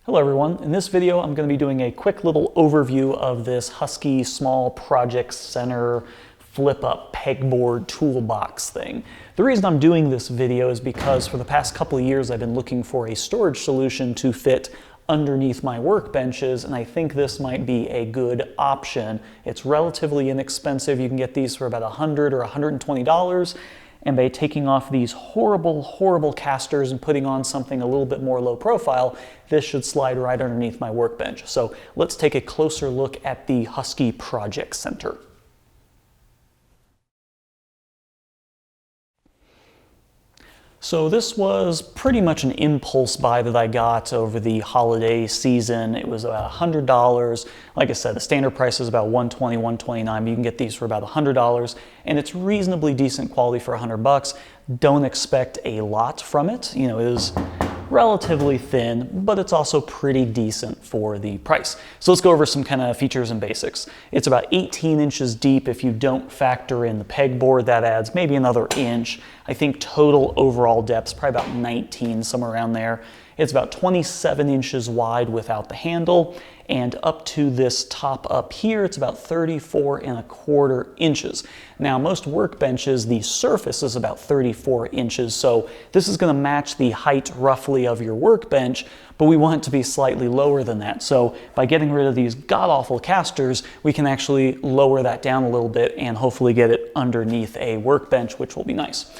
Hello everyone, in this video I'm going to be doing a quick little overview of this Husky Small Project Center flip-up pegboard toolbox thing. The reason I'm doing this video is because for the past couple of years I've been looking for a storage solution to fit underneath my workbenches, and I think this might be a good option. It's relatively inexpensive. You can get these for about $100 or $120. And by taking off these horrible casters and putting on something a little bit more low profile, this should slide right underneath my workbench. So let's take a closer look at the Husky Project Center. So this was pretty much an impulse buy that I got over the holiday season. It was about $100. Like I said, the standard price is about $120, $129, but you can get these for about $100, and it's reasonably decent quality for $100. Don't expect a lot from it. You know, it is relatively thin, but it's also pretty decent for the price. So let's go over some kind of features and basics. It's about 18 inches deep. If you don't factor in the pegboard, that adds maybe another inch. I think total overall depth is probably about 19, somewhere around there. It's about 27 inches wide without the handle, and up to this top up here, it's about 34¼ inches. Now, most workbenches, the surface is about 34 inches, so this is going to match the height roughly of your workbench, but we want it to be slightly lower than that. So by getting rid of these god-awful casters, we can actually lower that down a little bit and hopefully get it underneath a workbench, which will be nice.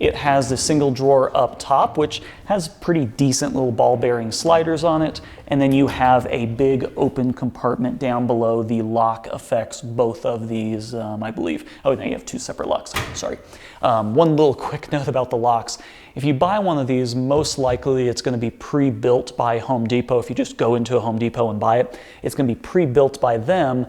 It has the single drawer up top, which has pretty decent little ball bearing sliders on it. And then you have a big open compartment down below. The lock affects both of these, I believe. Oh, now you have two separate locks, sorry. One little quick note about the locks. If you buy one of these, most likely it's going to be pre-built by Home Depot. If you just go into a Home Depot and buy it, it's going to be pre-built by them.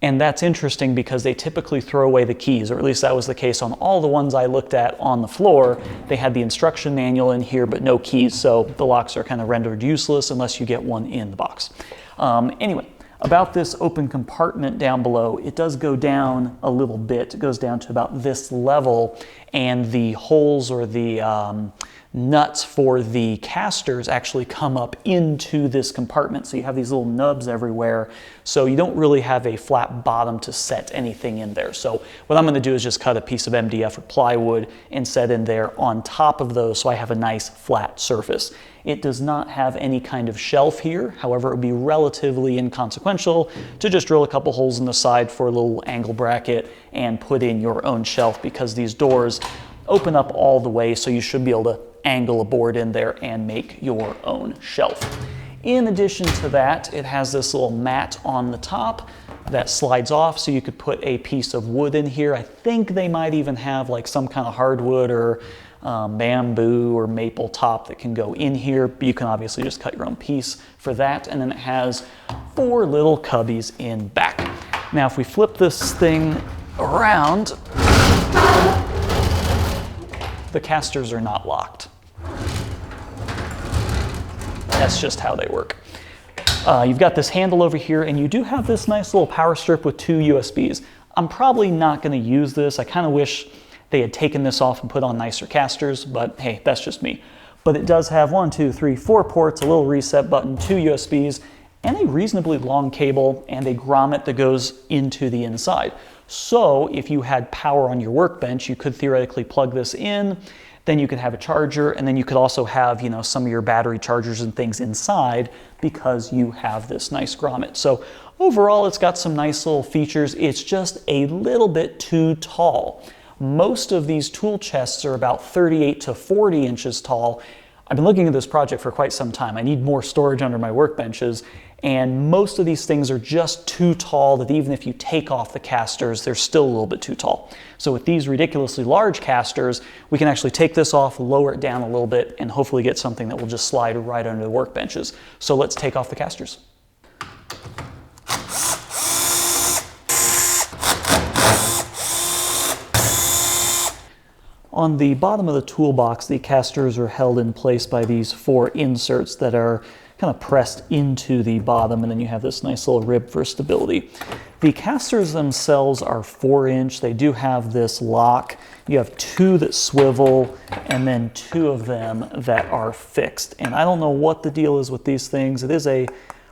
And that's interesting because they typically throw away the keys, or at least that was the case on all the ones I looked at on the floor. They had the instruction manual in here, but no keys, so the locks are kind of rendered useless unless you get one in the box. Anyway, about this open compartment down below, it does go down a little bit. It goes down to about this level, and the holes or the nuts for the casters actually come up into this compartment. So you have these little nubs everywhere. So you don't really have a flat bottom to set anything in there. So what I'm going to do is just cut a piece of MDF or plywood and set in there on top of those so I have a nice flat surface. It does not have any kind of shelf here. However, it would be relatively inconsequential to just drill a couple holes in the side for a little angle bracket and put in your own shelf, because these doors open up all the way, so you should be able to angle a board in there and make your own shelf. In addition to that, it has this little mat on the top that slides off, so you could put a piece of wood in here. I think they might even have like some kind of hardwood or bamboo or maple top that can go in here, but you can obviously just cut your own piece for that. And then it has 4 little cubbies in back. Now, if we flip this thing around, the casters are not locked. That's just how they work. You've got this handle over here, and you do have this nice little power strip with 2 USBs. I'm probably not going to use this. I kind of wish they had taken this off and put on nicer casters, but hey, that's just me. But it does have 1, 2, 3, 4 ports, a little reset button, 2 USBs, and a reasonably long cable and a grommet that goes into the inside. So if you had power on your workbench, you could theoretically plug this in, then you could have a charger, and then you could also have, you know, some of your battery chargers and things inside because you have this nice grommet. So overall, it's got some nice little features. It's just a little bit too tall. Most of these tool chests are about 38 to 40 inches tall. I've been looking at this project for quite some time. I need more storage under my workbenches, and most of these things are just too tall that even if you take off the casters, they're still a little bit too tall. So with these ridiculously large casters, we can actually take this off, lower it down a little bit, and hopefully get something that will just slide right under the workbenches. So let's take off the casters. On the bottom of the toolbox, the casters are held in place by these 4 inserts that are kind of pressed into the bottom, and then you have this nice little rib for stability. The casters themselves are 4-inch. They do have this lock You have 2 that swivel and then 2 of them that are fixed. And I don't know what the deal is with these things. It is a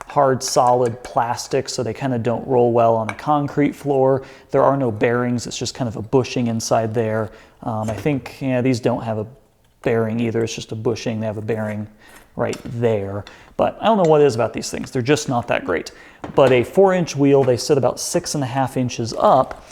hard, solid plastic, so they kind of don't roll well on a concrete floor. There are no bearings. It's just kind of a bushing inside there. I think, yeah, these don't have a bearing either. It's just a bushing. They have a bearing right there. But I don't know what it is about these things. They're just not that great. But a 4-inch wheel, they sit about 6.5 inches up.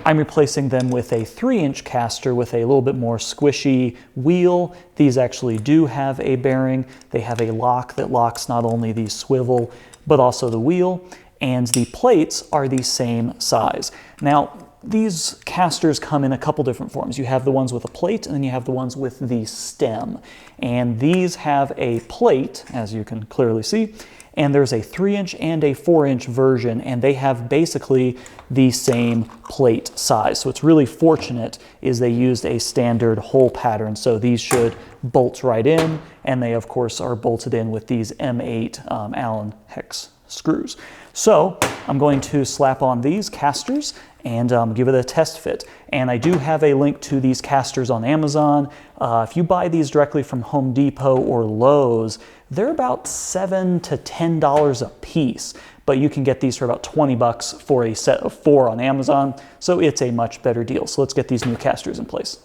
I'm replacing them with a 3-inch caster with a little bit more squishy wheel. These actually do have a bearing. They have a lock that locks not only the swivel, but also the wheel. And the plates are the same size. Now, these casters come in a couple different forms. You have the ones with a plate, and then you have the ones with the stem. And these have a plate, as you can clearly see, and there's a 3-inch and a 4-inch version, and they have basically the same plate size. So what's really fortunate is they used a standard hole pattern, so these should bolt right in, and they of course are bolted in with these M8 Allen hex screws. So I'm going to slap on these casters and give it a test fit. And I do have a link to these casters on Amazon. If you buy these directly from Home Depot or Lowe's, they're about $7 to $10 a piece, but you can get these for about 20 bucks for a set of 4 on Amazon, so it's a much better deal. So let's get these new casters in place.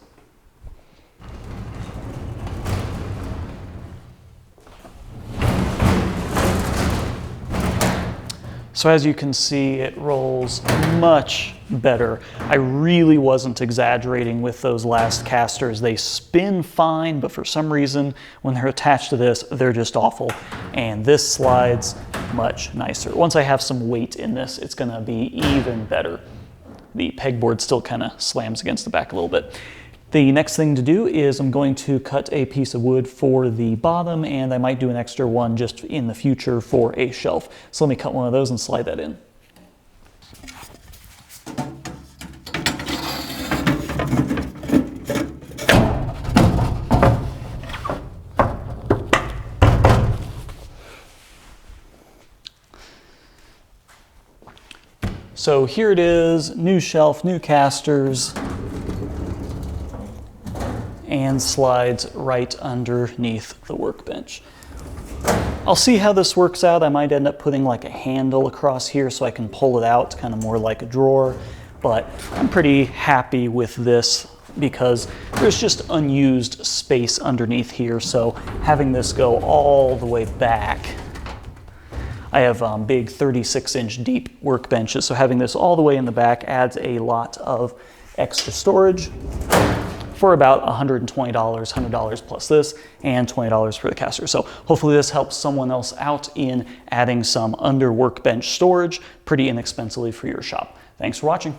So as you can see, it rolls much better. I really wasn't exaggerating with those last casters. They spin fine, but for some reason, when they're attached to this, they're just awful. And this slides much nicer. Once I have some weight in this, it's gonna be even better. The pegboard still kind of slams against the back a little bit. The next thing to do is I'm going to cut a piece of wood for the bottom, and I might do an extra one just in the future for a shelf. So let me cut one of those and slide that in. So here it is, new shelf, new casters, and slides right underneath the workbench. I'll see how this works out. I might end up putting like a handle across here so I can pull it out, kind of more like a drawer, but I'm pretty happy with this because there's just unused space underneath here, so having this go all the way back. I have big 36-inch deep workbenches, so having this all the way in the back adds a lot of extra storage for about $120, $100 plus this, and $20 for the caster. So hopefully this helps someone else out in adding some under workbench storage pretty inexpensively for your shop. Thanks for watching.